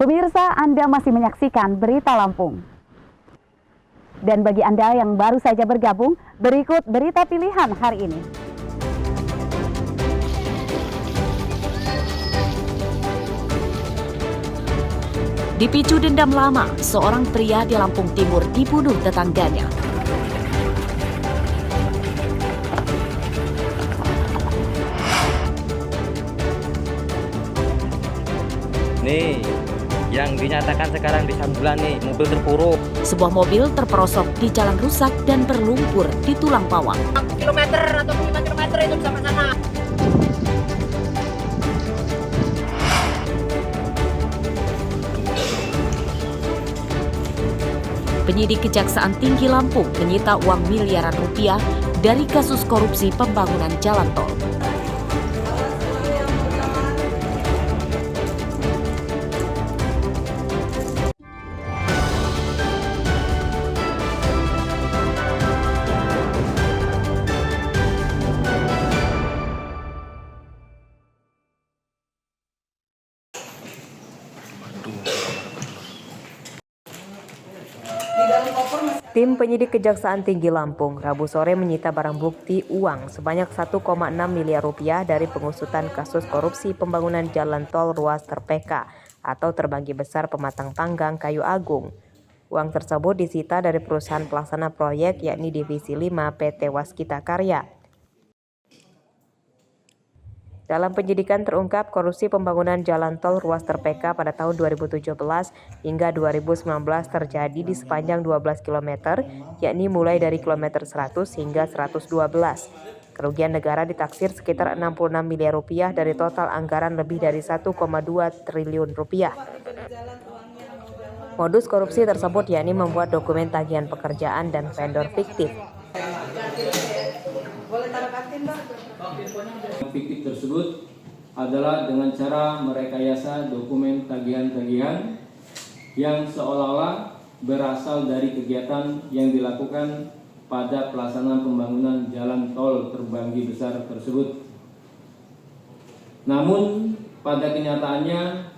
Pemirsa, Anda masih menyaksikan Berita Lampung. Dan bagi Anda yang baru saja bergabung, berikut berita pilihan hari ini. Dipicu dendam lama, seorang pria di Lampung Timur dibunuh tetangganya. Nih, yang dinyatakan sekarang di Sambulan nih, mobil terpuruk. Sebuah mobil terperosok di jalan rusak dan berlumpur di tulang pawang. Kilometer atau 5 kilometer itu sampai sana. Penyidik Kejaksaan Tinggi Lampung menyita uang miliaran rupiah dari kasus korupsi pembangunan jalan tol. Tim penyidik Kejaksaan Tinggi Lampung Rabu sore menyita barang bukti uang sebanyak 1,6 miliar rupiah dari pengusutan kasus korupsi pembangunan jalan tol ruas terpeka atau terbanggi besar Pematang Panggang Kayu Agung. Uang tersebut disita dari perusahaan pelaksana proyek yakni Divisi 5 PT Waskita Karya. Dalam penyidikan terungkap korupsi pembangunan jalan tol ruas terpeka pada tahun 2017 hingga 2019 terjadi di sepanjang 12 km, yakni mulai dari kilometer 100 hingga 112. Kerugian negara ditaksir sekitar 66 miliar rupiah dari total anggaran lebih dari 1,2 triliun rupiah. Modus korupsi tersebut yakni membuat dokumen tagihan pekerjaan dan vendor fiktif. Fiktif tersebut adalah dengan cara merekayasa dokumen tagihan-tagihan yang seolah-olah berasal dari kegiatan yang dilakukan pada pelaksanaan pembangunan jalan tol terbanggi besar tersebut. Namun pada kenyataannya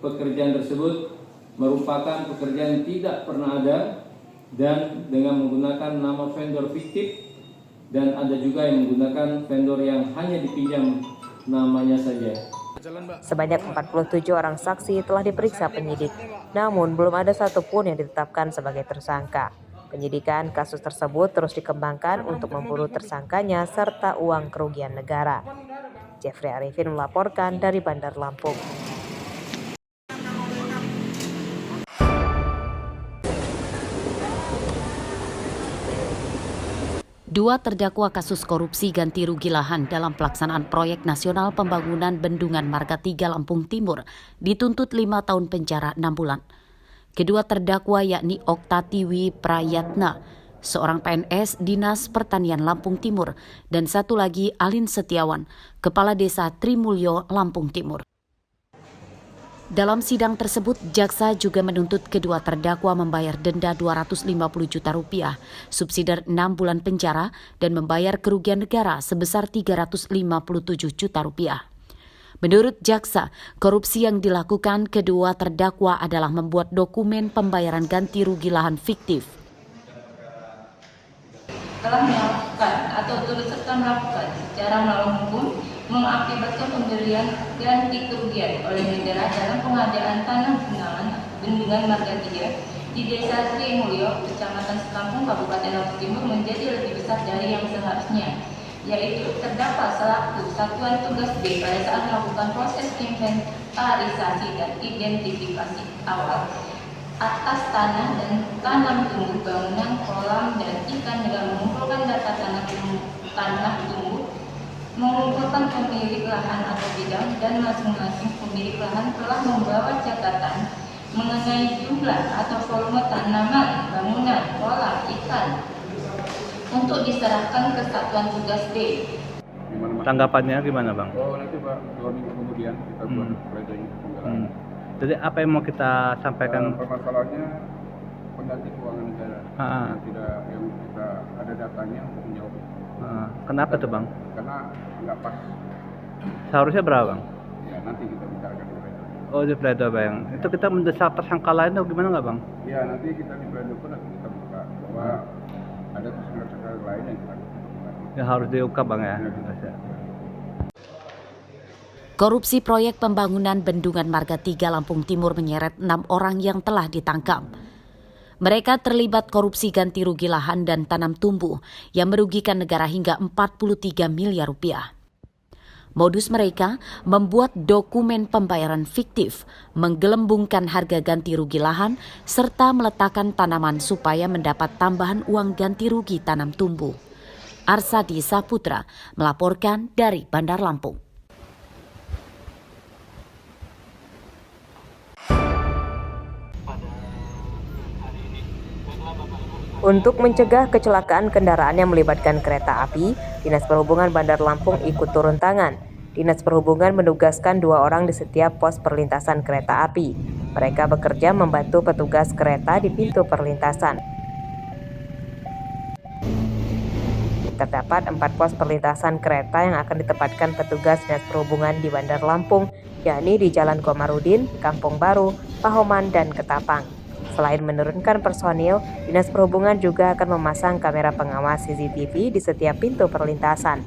pekerjaan tersebut merupakan pekerjaan yang tidak pernah ada dan dengan menggunakan nama vendor fiktif, dan ada juga yang menggunakan vendor yang hanya dipinjam namanya saja. Sebanyak 47 orang saksi telah diperiksa penyidik, namun belum ada satupun yang ditetapkan sebagai tersangka. Penyidikan kasus tersebut terus dikembangkan untuk memburu tersangkanya serta uang kerugian negara. Jeffrey Arifin melaporkan dari Bandar Lampung. Dua terdakwa kasus korupsi ganti rugi lahan dalam pelaksanaan proyek nasional pembangunan Bendungan Marga 3 Lampung Timur dituntut 5 tahun penjara 6 bulan. Kedua terdakwa yakni Oktatiwi Prayatna, seorang PNS Dinas Pertanian Lampung Timur, dan satu lagi Alin Setiawan, Kepala Desa Trimulyo, Lampung Timur. Dalam sidang tersebut, jaksa juga menuntut kedua terdakwa membayar denda 250 juta rupiah, subsidi 6 bulan penjara, dan membayar kerugian negara sebesar 357 juta rupiah. Menurut jaksa, korupsi yang dilakukan kedua terdakwa adalah membuat dokumen pembayaran ganti rugi lahan fiktif. Telah melakukan atau turut serta melakukan secara melawan hukum mengakibatkan pemberian ganti kerugian oleh negara dalam pengadaan tanah Bendungan Marga 3 di Desa Trimulyo, Kecamatan Sekampung, Kabupaten Lampung Timur menjadi lebih besar dari yang seharusnya, yaitu terdakwa selaku Satuan Tugas B pada saat melakukan proses inventarisasi dan identifikasi awal atas tanah dan tanam tumbuh bangunan kolam dan ikan dengan mengumpulkan data tanah tumbuh, mengumpulkan pemilik lahan atau bidang, dan masing-masing pemilik lahan telah membawa catatan mengenai jumlah atau volume tanaman, bangunan, kolam, ikan untuk diserahkan ke Satuan Tugas B. Tanggapannya gimana, Bang? Oh, nanti Pak, 2 minggu kemudian kita buat pledoi penggalangan. Jadi apa yang mau kita sampaikan? Permasalahannya pengganti keuangan negara yang tidak, yang kita ada datanya untuk menjawab. Kenapa tuh, Bang? Karena nggak pas. Seharusnya berapa, Bang? Ya nanti kita bicarakan di pledoi. Oh, di Pledo bang. Itu kita mendesak tersangka lain atau gimana nggak bang? Ya nanti kita di Pleno pun akan kita buka bahwa ada tersangka lain yang kita buka. Ya harus diungkap bang ya. Korupsi proyek pembangunan Bendungan Marga 3 Lampung Timur menyeret 6 orang yang telah ditangkap. Mereka terlibat korupsi ganti rugi lahan dan tanam tumbuh yang merugikan negara hingga 43 miliar rupiah. Modus mereka membuat dokumen pembayaran fiktif, menggelembungkan harga ganti rugi lahan, serta meletakkan tanaman supaya mendapat tambahan uang ganti rugi tanam tumbuh. Arsadi Saputra melaporkan dari Bandar Lampung. Untuk mencegah kecelakaan kendaraan yang melibatkan kereta api, Dinas Perhubungan Bandar Lampung ikut turun tangan. Dinas Perhubungan menugaskan 2 orang di setiap pos perlintasan kereta api. Mereka bekerja membantu petugas kereta di pintu perlintasan. Terdapat 4 pos perlintasan kereta yang akan ditempatkan petugas Dinas Perhubungan di Bandar Lampung, yakni di Jalan Komarudin, Kampung Baru, Pahoman, dan Ketapang. Selain menurunkan personil, Dinas Perhubungan juga akan memasang kamera pengawas CCTV di setiap pintu perlintasan.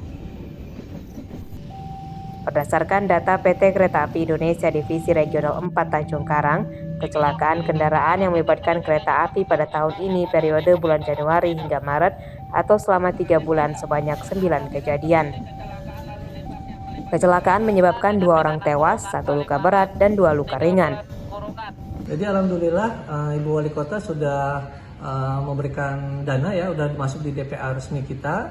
Berdasarkan data PT Kereta Api Indonesia Divisi Regional 4 Tanjung Karang, kecelakaan kendaraan yang melibatkan kereta api pada tahun ini periode bulan Januari hingga Maret atau selama 3 bulan sebanyak 9 kejadian. Kecelakaan menyebabkan 2 orang tewas, 1 luka berat, dan 2 luka ringan. Jadi alhamdulillah Ibu Wali Kota sudah memberikan dana ya, udah masuk di DPA resmi kita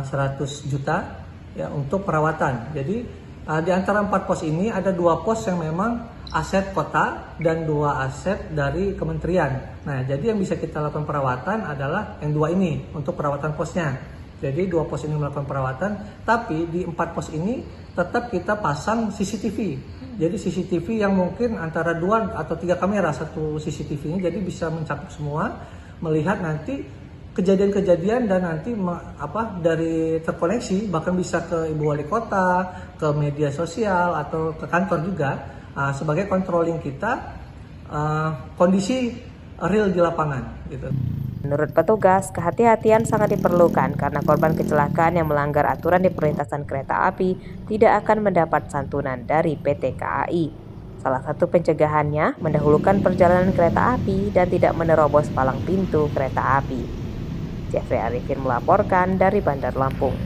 100 juta ya untuk perawatan. Jadi di antara 4 pos ini ada 2 pos yang memang aset kota dan 2 aset dari kementerian. Nah, jadi yang bisa kita lakukan perawatan adalah yang 2 ini untuk perawatan posnya. Jadi 2 pos ini melakukan perawatan, tapi di 4 pos ini tetap kita pasang CCTV. Jadi CCTV yang mungkin antara 2 atau 3 kamera satu CCTV ini, jadi bisa mencakup semua, melihat nanti kejadian-kejadian dan nanti dari terkoneksi bahkan bisa ke Ibu Wali Kota, ke media sosial atau ke kantor juga sebagai controlling kita kondisi real di lapangan gitu. Menurut petugas, kehati-hatian sangat diperlukan karena korban kecelakaan yang melanggar aturan di perlintasan kereta api tidak akan mendapat santunan dari PT KAI. Salah satu pencegahannya mendahulukan perjalanan kereta api dan tidak menerobos palang pintu kereta api. Jeffrey Arifin melaporkan dari Bandar Lampung.